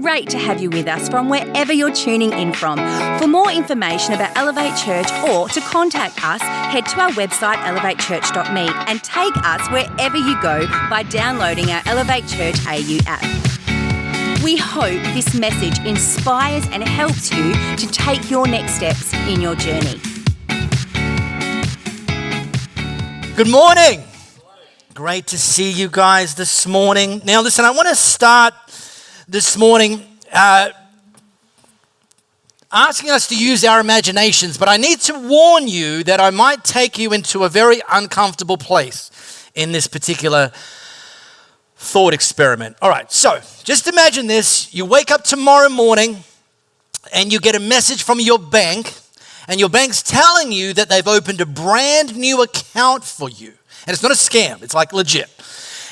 great to have you with us from wherever you're tuning in from. For more information about Elevate Church or to contact us, head to our website elevatechurch.me and take us wherever you go by downloading our Elevate Church AU app. We hope this message inspires and helps you to take your next steps in your journey. Good morning. Great to see you guys this morning. Now listen, I want to start this morning asking us to use our imaginations, but I need to warn you that I might take you into a very uncomfortable place in this particular thought experiment. All right, so just imagine this. You wake up tomorrow morning and you get a message from your bank, and your bank's telling you that they've opened a brand new account for you. And it's not a scam, it's like legit.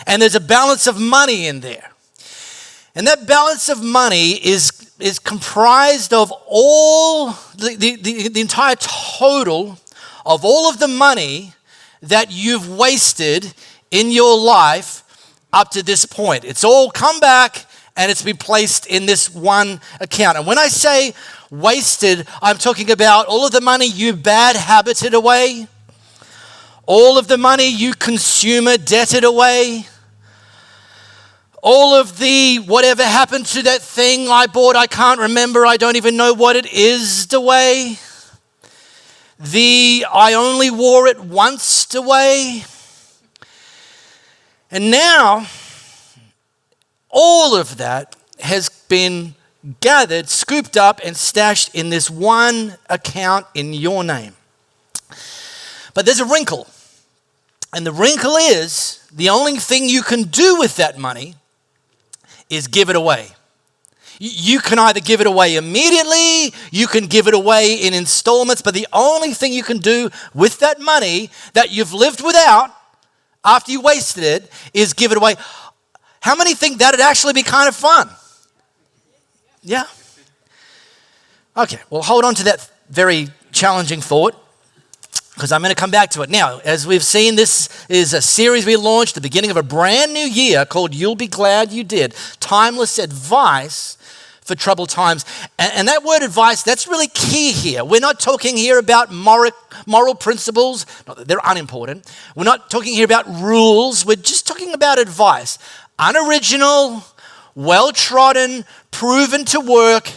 And there's a balance of money in there. And that balance of money is comprised of all, the entire total of all of the money that you've wasted in your life up to this point. It's all come back and it's been placed in this one account. And when I say wasted, I'm talking about all of the money you bad habited away, all of the money you consumer debted away, all of the whatever happened to that thing I bought, I can't remember, I don't even know what it is away, the I only wore it once away. And now, all of that has been gathered, scooped up, and stashed in this one account in your name. But there's a wrinkle. And the wrinkle is, the only thing you can do with that money is give it away. You can either give it away immediately, you can give it away in installments, but the only thing you can do with that money that you've lived without after you wasted it is give it away. How many think that'd actually be kind of fun? Yeah? Okay, well, hold on to that very challenging thought, because I'm going to come back to it. Now, as we've seen, this is a series we launched at the beginning of a brand new year called You'll Be Glad You Did. Timeless advice for troubled times. And that word advice, that's really key here. We're not talking here about moral principles. Not that they're unimportant. We're not talking here about rules. We're just talking about advice. Unoriginal, well-trodden, proven to work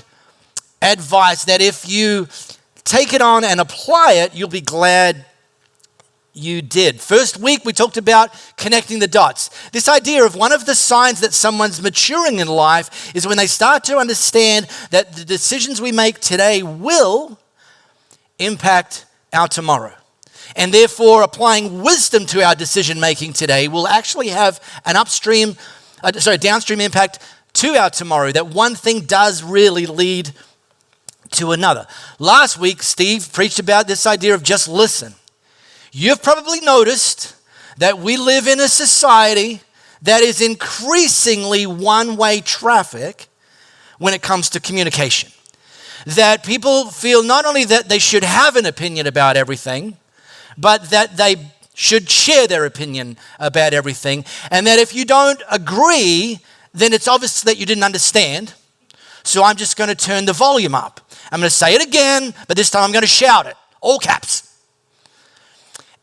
advice that if you take it on and apply it, you'll be glad you did. First week, we talked about connecting the dots. This idea of one of the signs that someone's maturing in life is when they start to understand that the decisions we make today will impact our tomorrow. And therefore, applying wisdom to our decision making today will actually have an downstream impact to our tomorrow. That one thing does really lead to another. Last week, Steve preached about this idea of just listen. You've probably noticed that we live in a society that is increasingly one-way traffic when it comes to communication. That people feel not only that they should have an opinion about everything, but that they should share their opinion about everything. And that if you don't agree, then it's obvious that you didn't understand. So I'm just going to turn the volume up. I'm going to say it again, but this time I'm going to shout it, all caps.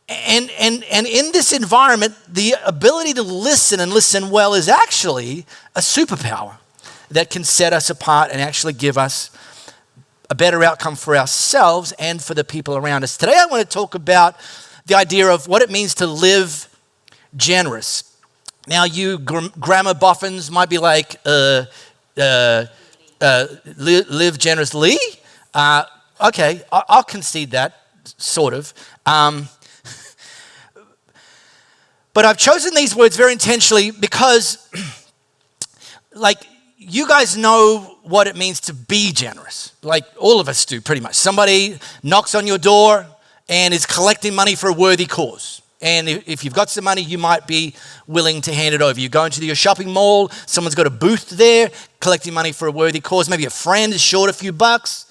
And in this environment, the ability to listen and listen well is actually a superpower that can set us apart and actually give us a better outcome for ourselves and for the people around us. Today I want to talk about the idea of what it means to live generous. Now you grammar boffins might be like, live generously. Okay, I'll concede that, sort of. But I've chosen these words very intentionally because, you guys know what it means to be generous. Like, all of us do, pretty much. Somebody knocks on your door and is collecting money for a worthy cause. And if you've got some money, you might be willing to hand it over. You go into your shopping mall, someone's got a booth there, collecting money for a worthy cause. Maybe a friend is short a few bucks.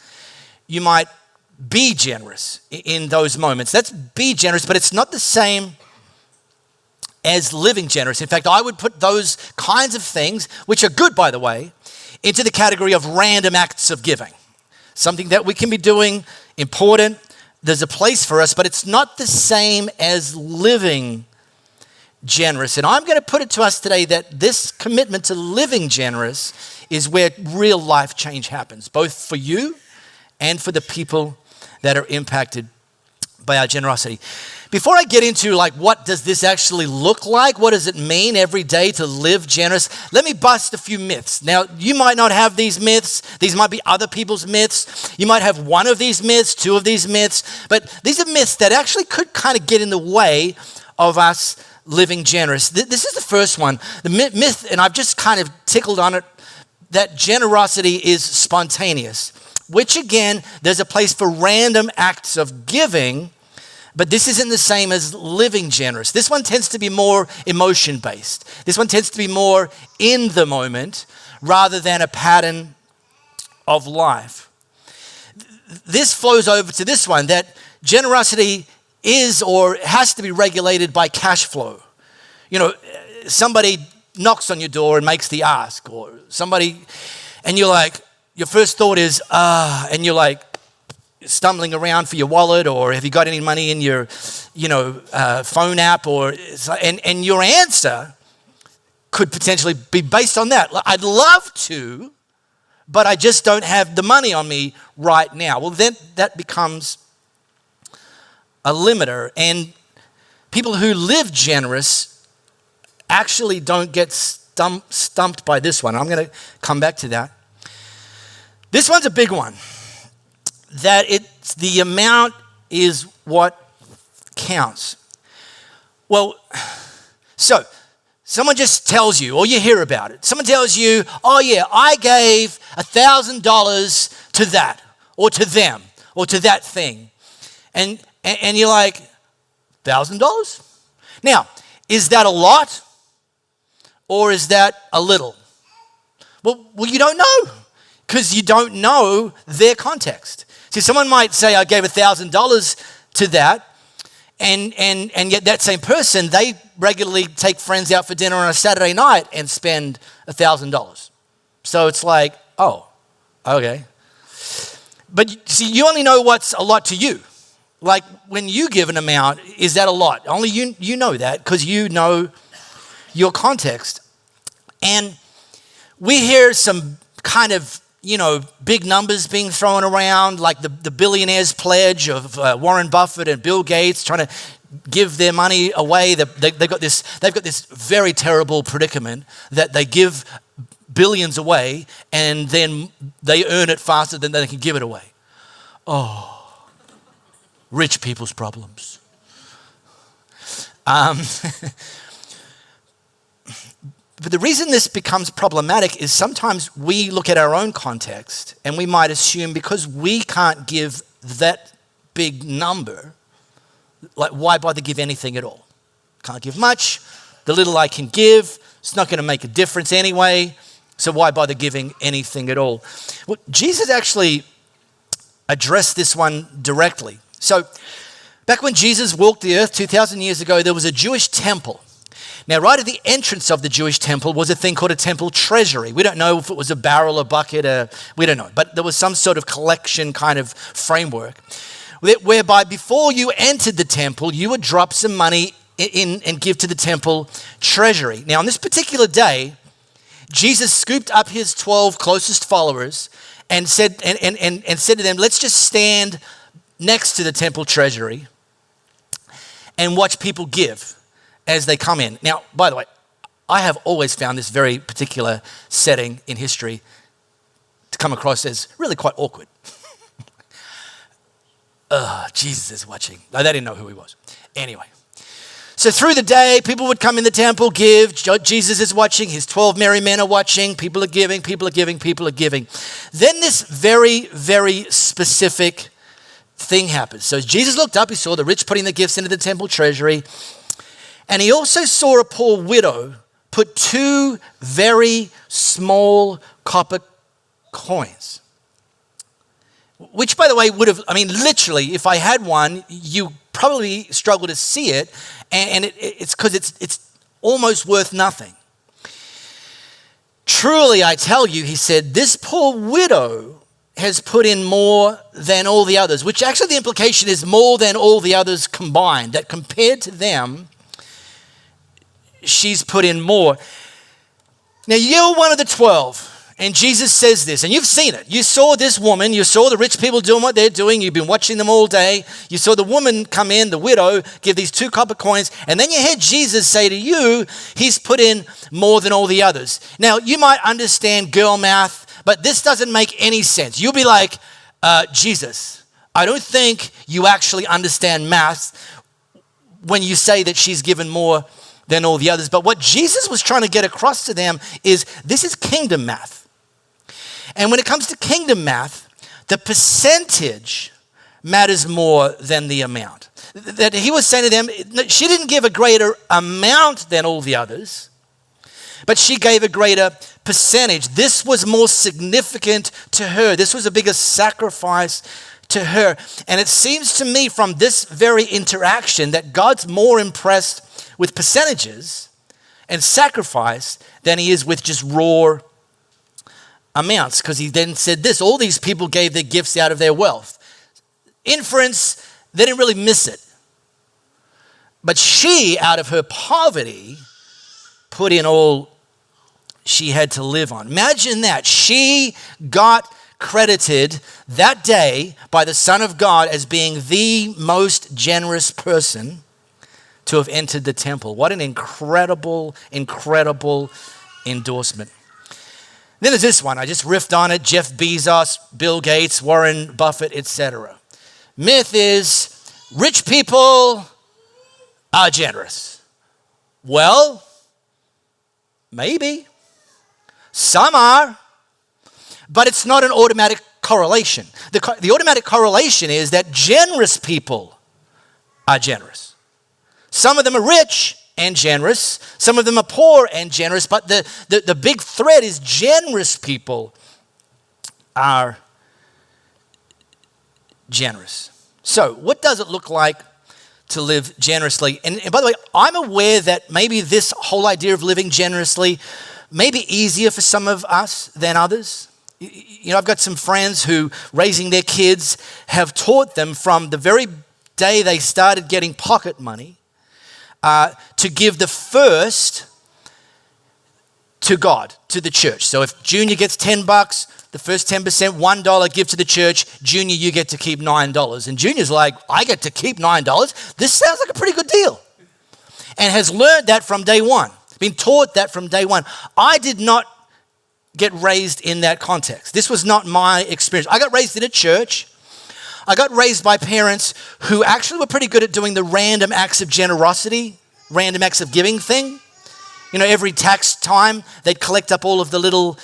You might be generous in those moments. That's be generous, but it's not the same as living generous. In fact, I would put those kinds of things, which are good, by the way, into the category of random acts of giving. Something that we can be doing, important, there's a place for us, but it's not the same as living generous. And I'm going to put it to us today that this commitment to living generous is where real life change happens, both for you and for the people that are impacted by our generosity. Before I get into what does this actually look like? What does it mean every day to live generous? Let me bust a few myths. Now, you might not have these myths. These might be other people's myths. You might have one of these myths, two of these myths, but these are myths that actually could kind of get in the way of us living generous. This is the first one. The myth, and I've just kind of tickled on it, that generosity is spontaneous, which again, there's a place for random acts of giving, but this isn't the same as living generous. This one tends to be more emotion-based. This one tends to be more in the moment rather than a pattern of life. This flows over to this one, that generosity is or has to be regulated by cash flow. You know, somebody knocks on your door and makes the ask, or somebody, and you're like, your first thought is, and you're like, stumbling around for your wallet, or have you got any money in your, phone app, and your answer could potentially be based on that. I'd love to, but I just don't have the money on me right now. Well, then that becomes a limiter, and people who live generous actually don't get stumped by this one. I'm going to come back to that. This one's a big one. That it's the amount is what counts. Well, so someone just tells you, or you hear about it. Someone tells you, oh yeah, I gave $1,000 to that, or to them, or to that thing. And you're like, $1,000? Now, is that a lot? Or is that a little? Well, you don't know, because you don't know their context. See, someone might say, I gave $1,000 to that, and yet that same person, they regularly take friends out for dinner on a Saturday night and spend $1,000. So it's like, oh, okay. But see, you only know what's a lot to you. Like when you give an amount, is that a lot? Only you know that because you know your context. And we hear some kind of big numbers being thrown around, like the billionaires pledge of Warren Buffett and Bill Gates trying to give their money away. They've got this very terrible predicament that they give billions away and then they earn it faster than they can give it away. Oh, rich people's problems. But the reason this becomes problematic is sometimes we look at our own context and we might assume because we can't give that big number, like why bother give anything at all? Can't give much. The little I can give, it's not going to make a difference anyway, so why bother giving anything at all? Well, Jesus actually addressed this one directly. So back when Jesus walked the earth 2,000 years ago, there was a Jewish temple. Now, right at the entrance of the Jewish temple was a thing called a temple treasury. We don't know if it was a barrel, a bucket, we don't know. But there was some sort of collection kind of framework whereby before you entered the temple, you would drop some money in and give to the temple treasury. Now, on this particular day, Jesus scooped up his 12 closest followers and said to them, let's just stand next to the temple treasury and watch people give as they come in. Now, by the way, I have always found this very particular setting in history to come across as really quite awkward. Jesus is watching. No, they didn't know who he was. Anyway, so through the day, people would come in the temple, give. Jesus is watching. His 12 merry men are watching. People are giving, people are giving, people are giving. Then this very, very specific thing happens. So Jesus looked up. He saw the rich putting the gifts into the temple treasury. And he also saw a poor widow put 2 very small copper coins. Which, by the way, literally, if I had one, you probably struggle to see it. And it's because it's almost worth nothing. truly I tell you, he said, this poor widow has put in more than all the others, which actually the implication is more than all the others combined, that compared to them, she's put in more. Now, you're one of the 12. And Jesus says this, and you've seen it. You saw this woman, you saw the rich people doing what they're doing, you've been watching them all day. You saw the woman come in, the widow, give these 2 copper coins, and then you heard Jesus say to you, he's put in more than all the others. Now, you might understand girl math, but this doesn't make any sense. You'll be like, Jesus, I don't think you actually understand math when you say that she's given more than all the others. But what Jesus was trying to get across to them is this is kingdom math. And when it comes to kingdom math, the percentage matters more than the amount. That he was saying to them, she didn't give a greater amount than all the others, but she gave a greater percentage. This was more significant to her. This was a bigger sacrifice to her. And it seems to me from this very interaction that God's more impressed with percentages and sacrifice than he is with just raw amounts, because he then said this, all these people gave their gifts out of their wealth. Inference, they didn't really miss it. But she, out of her poverty, put in all she had to live on. Imagine that. She got credited that day by the Son of God as being the most generous person to have entered the temple. What an incredible, incredible endorsement. Then there's this one. I just riffed on it. Jeff Bezos, Bill Gates, Warren Buffett, etc. Myth is rich people are generous. Well, maybe. Some are. But it's not an automatic correlation. The automatic correlation is that generous people are generous. Some of them are rich and generous. Some of them are poor and generous, but the big thread is generous people are generous. So what does it look like to live generously? And by the way, I'm aware that maybe this whole idea of living generously may be easier for some of us than others. You know, I've got some friends who, raising their kids, have taught them from the very day they started getting pocket money to give the first to God, to the church. So if Junior gets $10, the first 10%, $1 give to the church. Junior, you get to keep $9. And Junior's like, I get to keep $9? This sounds like a pretty good deal. And has learned that from day one, been taught that from day one. I did not get raised in that context. This was not my experience. I got raised in a church. I got raised by parents who actually were pretty good at doing the random acts of generosity, random acts of giving thing. You know, every tax time, they'd collect up all of the little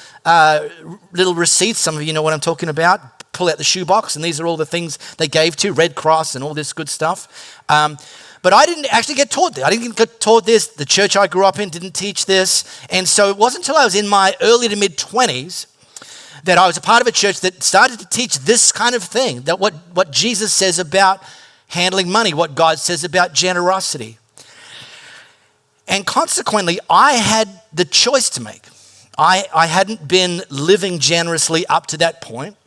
receipts. Some of you know what I'm talking about. Pull out the shoebox, and these are all the things they gave to, Red Cross and all this good stuff. But I didn't actually get taught this. I didn't get taught this. The church I grew up in didn't teach this. And so it wasn't until I was in my early to mid-20s that I was a part of a church that started to teach this kind of thing, that what Jesus says about handling money, what God says about generosity. And consequently, I had the choice to make. I hadn't been living generously up to that point,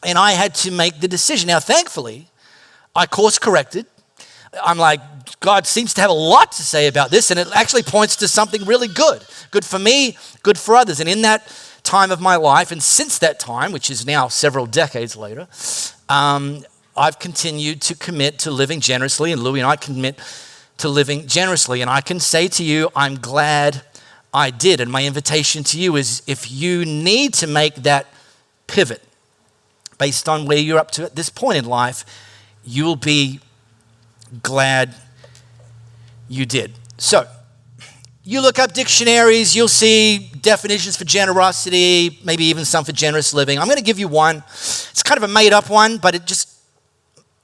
and I had to make the decision. Now, thankfully, I course corrected. I'm like, God seems to have a lot to say about this, and it actually points to something really good. Good for me, good for others. And in that time of my life, and since that time, which is now several decades later, I've continued to commit to living generously, and Louie and I commit to living generously. And I can say to you, I'm glad I did. And my invitation to you is, if you need to make that pivot based on where you're up to at this point in life, you'll be glad you did. So, you look up dictionaries, you'll see definitions for generosity, maybe even some for generous living. I'm going to give you one. It's kind of a made-up one, but it just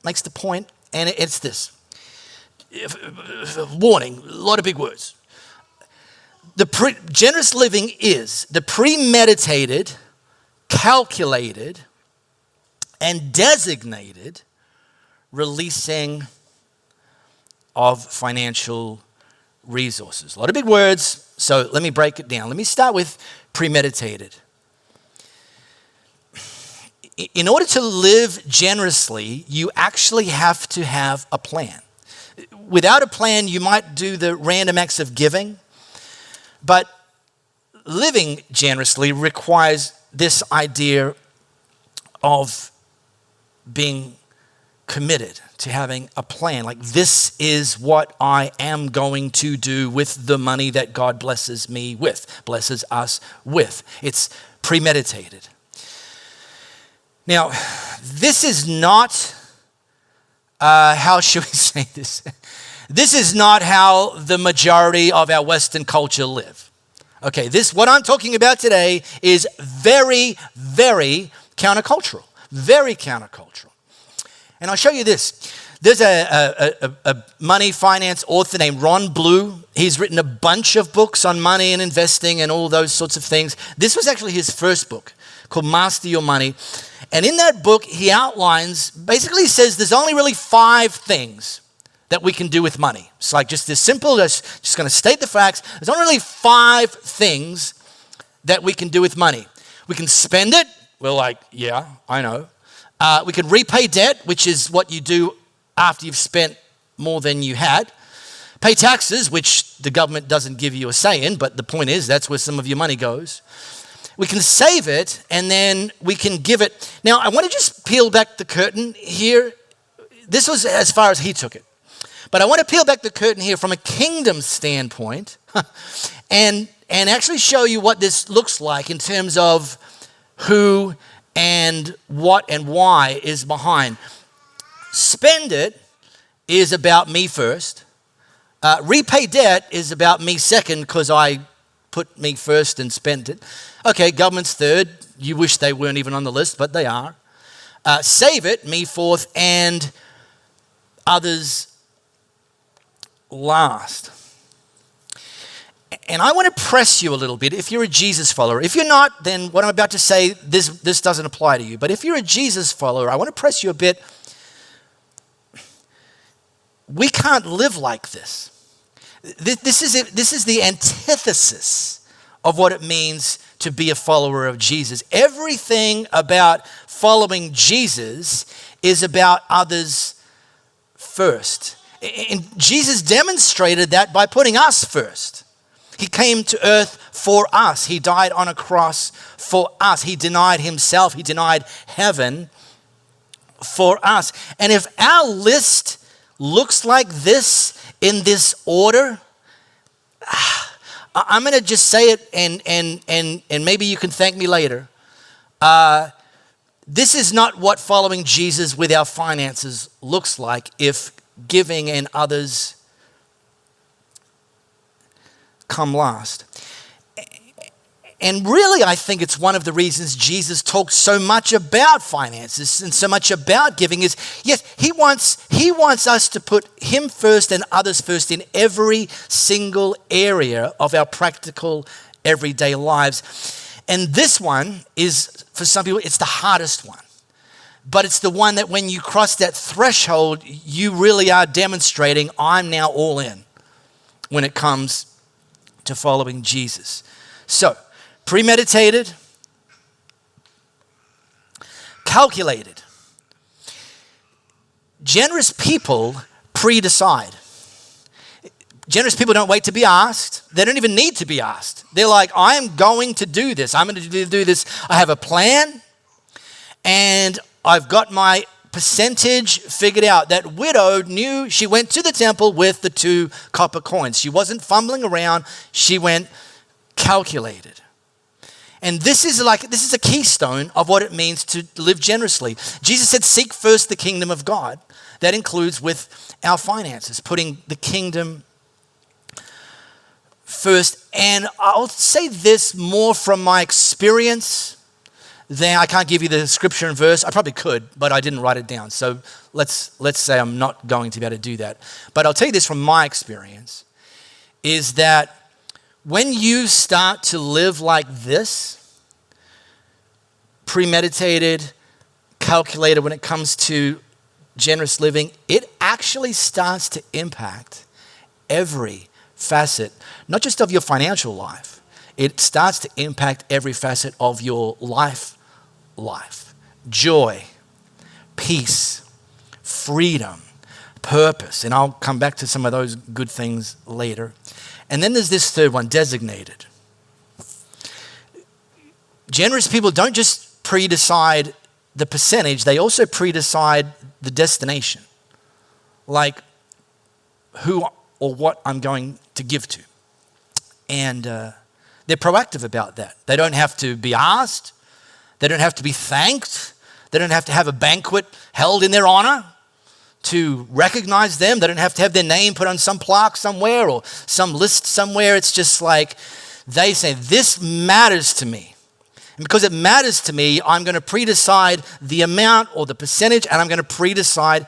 makes the point, and it's this. Warning, a lot of big words. Generous living is the premeditated, calculated, and designated releasing of financial resources. A lot of big words, So let me break it down. Let me start with premeditated. In order to live generously, you actually have to have a plan. Without a plan, you might do the random acts of giving, but living generously requires this idea of being committed to having a plan. Like, this is what I am going to do with the money that God blesses me with, blesses us with. It's premeditated. Now, this is not, how should we say this? This is not how the majority of our Western culture live. Okay, what I'm talking about today is very, very countercultural. Very countercultural. And I'll show you this. There's a money finance author named Ron Blue. He's written a bunch of books on money and investing and all those sorts of things. This was actually his first book called Master Your Money. And in that book, he outlines, basically says there's only really 5 things that we can do with money. It's like just this simple, just going to state the facts. There's only really 5 things that we can do with money. We can spend it. We're like, yeah, I know. We can repay debt, which is what you do after you've spent more than you had. Pay taxes, which the government doesn't give you a say in, but the point is that's where some of your money goes. We can save it, and then we can give it. Now, I want to just peel back the curtain here. This was as far as he took it. But I want to peel back the curtain here from a kingdom standpoint and actually show you what this looks like in terms of who and what and why is behind. Spend it is about me first. Repay debt is about me second because I put me first and spent it. Okay, government's third. You wish they weren't even on the list, but they are. Save it, me fourth, and others last. And I want to press you a little bit if you're a Jesus follower. If you're not, then what I'm about to say, this doesn't apply to you. But if you're a Jesus follower, I want to press you a bit. We can't live like this. This is the antithesis of what it means to be a follower of Jesus. Everything about following Jesus is about others first. And Jesus demonstrated that by putting us first. He came to earth for us. He died on a cross for us. He denied himself. He denied heaven for us. And if our list looks like this in this order, I'm going to just say it and maybe you can thank me later. This is not what following Jesus with our finances looks like if giving and others come last. And really, I think it's one of the reasons Jesus talked so much about finances and so much about giving is, yes, he wants us to put him first and others first in every single area of our practical everyday lives. And this one is, for some people, it's the hardest one. But it's the one that when you cross that threshold, you really are demonstrating, I'm now all in when it comes to following Jesus. So, premeditated, calculated. Generous people pre-decide. Generous people don't wait to be asked. They don't even need to be asked. They're like, I am going to do this. I'm going to do this. I have a plan and I've got my percentage figured out. That widow knew she went to the temple with the 2 copper coins. She wasn't fumbling around. She went calculated. And this is a keystone of what it means to live generously. Jesus said, seek first the kingdom of God. That includes with our finances, putting the kingdom first. And I'll say this more from my experience than I can't give you the scripture and verse. I probably could, but I didn't write it down. So let's say I'm not going to be able to do that. But I'll tell you this from my experience, is that when you start to live like this, premeditated, calculated when it comes to generous living, it actually starts to impact every facet, not just of your financial life, it starts to impact every facet of your life. Joy, peace, freedom, purpose. And I'll come back to some of those good things later. And then there's this third one, designated. Generous people don't just pre-decide the percentage, they also pre-decide the destination. Like who or what I'm going to give to. And they're proactive about that. They don't have to be asked. They don't have to be thanked. They don't have to have a banquet held in their honor to recognize them. They don't have to have their name put on some plaque somewhere or some list somewhere. It's just like they say, this matters to me. And because it matters to me, I'm going to pre-decide the amount or the percentage, and I'm going to pre-decide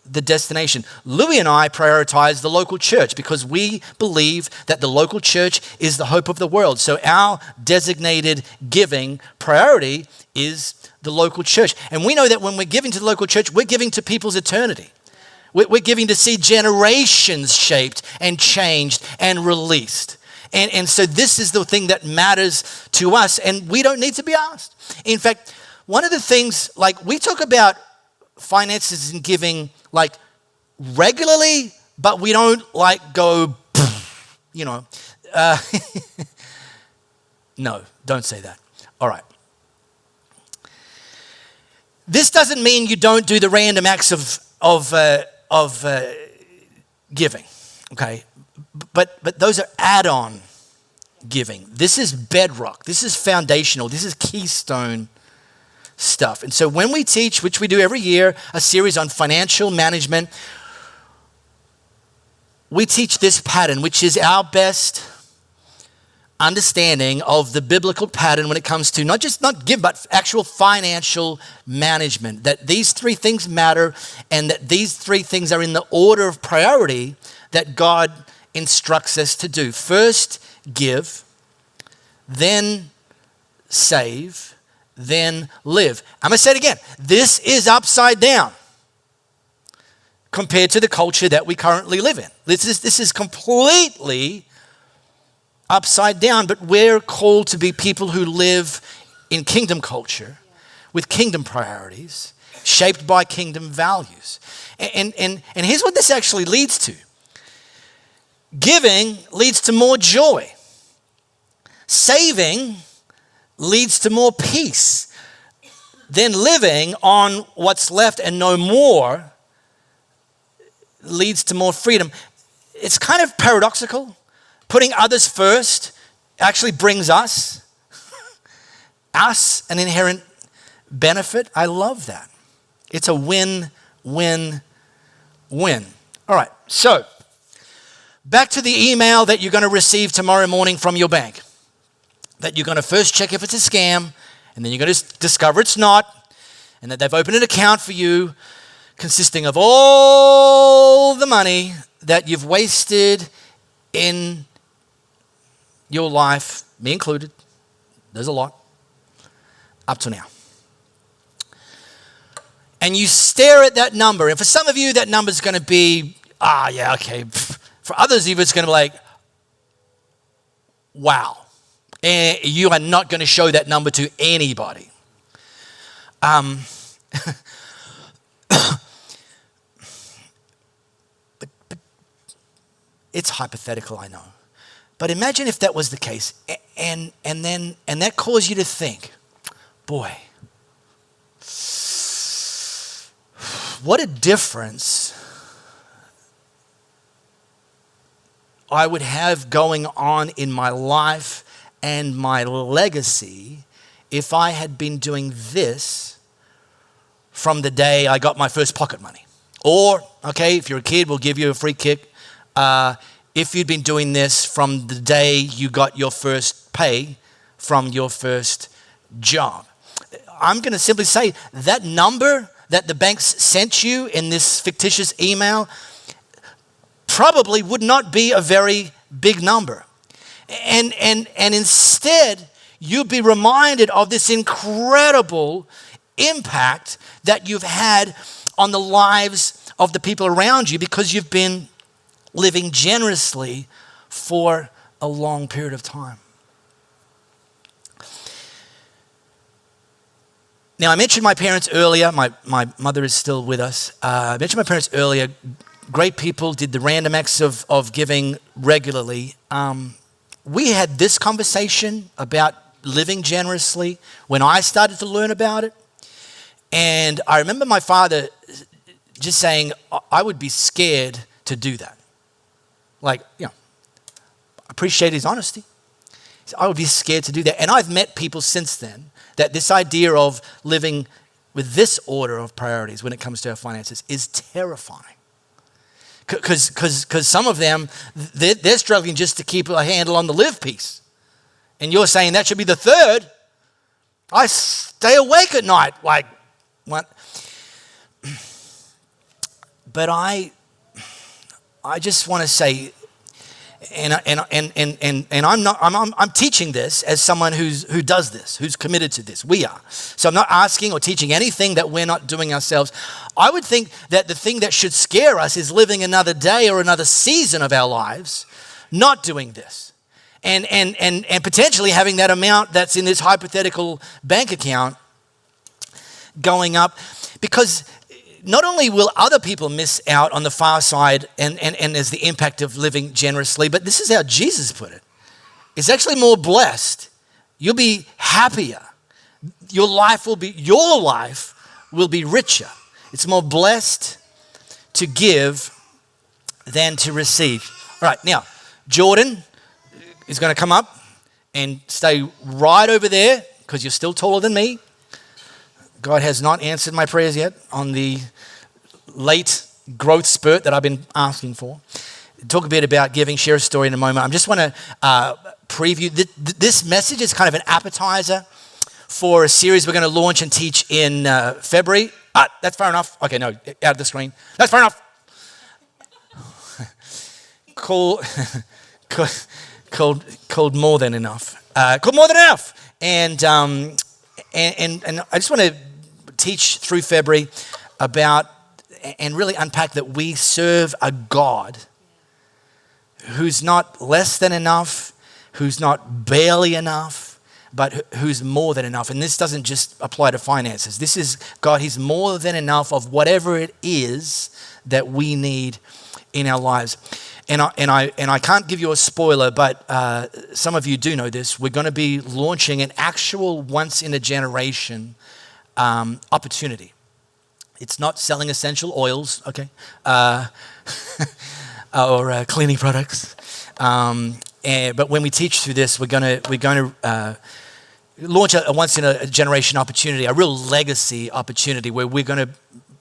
the destination. Louis and I prioritize the local church because we believe that the local church is the hope of the world. So our designated giving priority is the local church. And we know that when we're giving to the local church, we're giving to people's eternity. We're giving to see generations shaped and changed and released. And so this is the thing that matters to us, and we don't need to be asked. In fact, one of the things, like we talk about finances and giving like regularly, but we don't like go, you know. No, don't say that. All right. This doesn't mean you don't do the random acts of giving, okay? But those are add-on giving. This is bedrock. This is foundational. This is keystone stuff. And so when we teach, which we do every year, a series on financial management, we teach this pattern, which is our best understanding of the biblical pattern when it comes to not give, but actual financial management. That these three things matter, and that these three things are in the order of priority that God instructs us to do. First, give, then save, then live. I'm going to say it again. This is upside down compared to the culture that we currently live in. This is completely upside down, but we're called to be people who live in kingdom culture with kingdom priorities, shaped by kingdom values. And here's what this actually leads to. Giving leads to more joy. Saving leads to more peace. Then living on what's left and no more leads to more freedom. It's kind of paradoxical. Putting others first actually brings us an inherent benefit. I love that. It's a win-win-win. All right, so back to the email that you're going to receive tomorrow morning from your bank. That you're going to first check if it's a scam, and then you're going to discover it's not, and that they've opened an account for you consisting of all the money that you've wasted in your life, me included. There's a lot, up to now. And you stare at that number, and for some of you, that number's going to be, yeah, okay. For others of you, it's going to be like, wow. And you are not going to show that number to anybody. But it's hypothetical, I know. But imagine if that was the case, and that caused you to think, boy, what a difference I would have going on in my life and my legacy if I had been doing this from the day I got my first pocket money. Or, okay, if you're a kid, we'll give you a free kick. If you'd been doing this from the day you got your first pay from your first job. I'm going to simply say that number that the banks sent you in this fictitious email probably would not be a very big number. And instead, you'd be reminded of this incredible impact that you've had on the lives of the people around you because you've been living generously for a long period of time. Now, I mentioned my parents earlier. My mother is still with us. I mentioned my parents earlier. Great people, did the random acts of giving regularly. We had this conversation about living generously when I started to learn about it. And I remember my father just saying, I would be scared to do that. Like, appreciate his honesty. So I would be scared to do that. And I've met people since then that this idea of living with this order of priorities when it comes to our finances is terrifying. Because some of them, they're struggling just to keep a handle on the live piece. And you're saying that should be the third. I stay awake at night. Like, what? But I just want to say, and I'm teaching this as someone who does this, who's committed to this. We are. So I'm not asking or teaching anything that we're not doing ourselves. I would think that the thing that should scare us is living another day or another season of our lives not doing this. And potentially having that amount that's in this hypothetical bank account going up, because not only will other people miss out on the far side and there's the impact of living generously, but this is how Jesus put it. It's actually more blessed. You'll be happier. Your life will be richer. It's more blessed to give than to receive. All right, now, Jordan is going to come up and stay right over there because you're still taller than me. God has not answered my prayers yet on the late growth spurt that I've been asking for. Talk a bit about giving, share a story in a moment. I just want to preview. This message is kind of an appetizer for a series we're going to launch and teach in February. That's far enough. Okay, no, out of the screen. That's far enough. Called More Than Enough. Called More Than Enough. And I just want to teach through February about and really unpack that we serve a God who's not less than enough, who's not barely enough, but who's more than enough. And this doesn't just apply to finances. This is God. He's more than enough of whatever it is that we need in our lives. And I can't give you a spoiler, but some of you do know this. We're going to be launching an actual once-in-a-generation opportunity. It's not selling essential oils, okay, or cleaning products. But when we teach through this, we're going to launch a once-in-a-generation opportunity, a real legacy opportunity, where we're going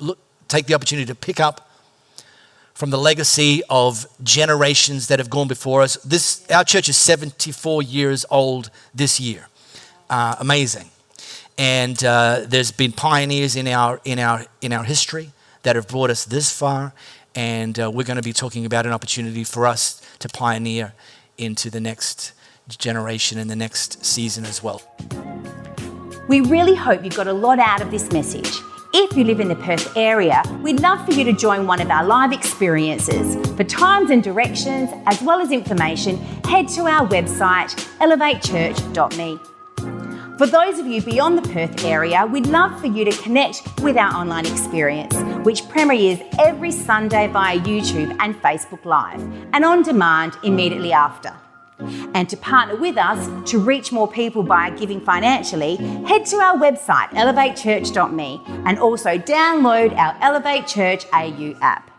to take the opportunity to pick up from the legacy of generations that have gone before us. Our church is 74 years old this year. Amazing. And there's been pioneers in our history that have brought us this far, and we're going to be talking about an opportunity for us to pioneer into the next generation and the next season as well. We really hope you got a lot out of this message. If you live in the Perth area, we'd love for you to join one of our live experiences. For times and directions, as well as information, head to our website, elevatechurch.me. For those of you beyond the Perth area, we'd love for you to connect with our online experience, which premieres every Sunday via YouTube and Facebook Live, and on demand immediately after. And to partner with us to reach more people by giving financially, head to our website, elevatechurch.me, and also download our Elevate Church AU app.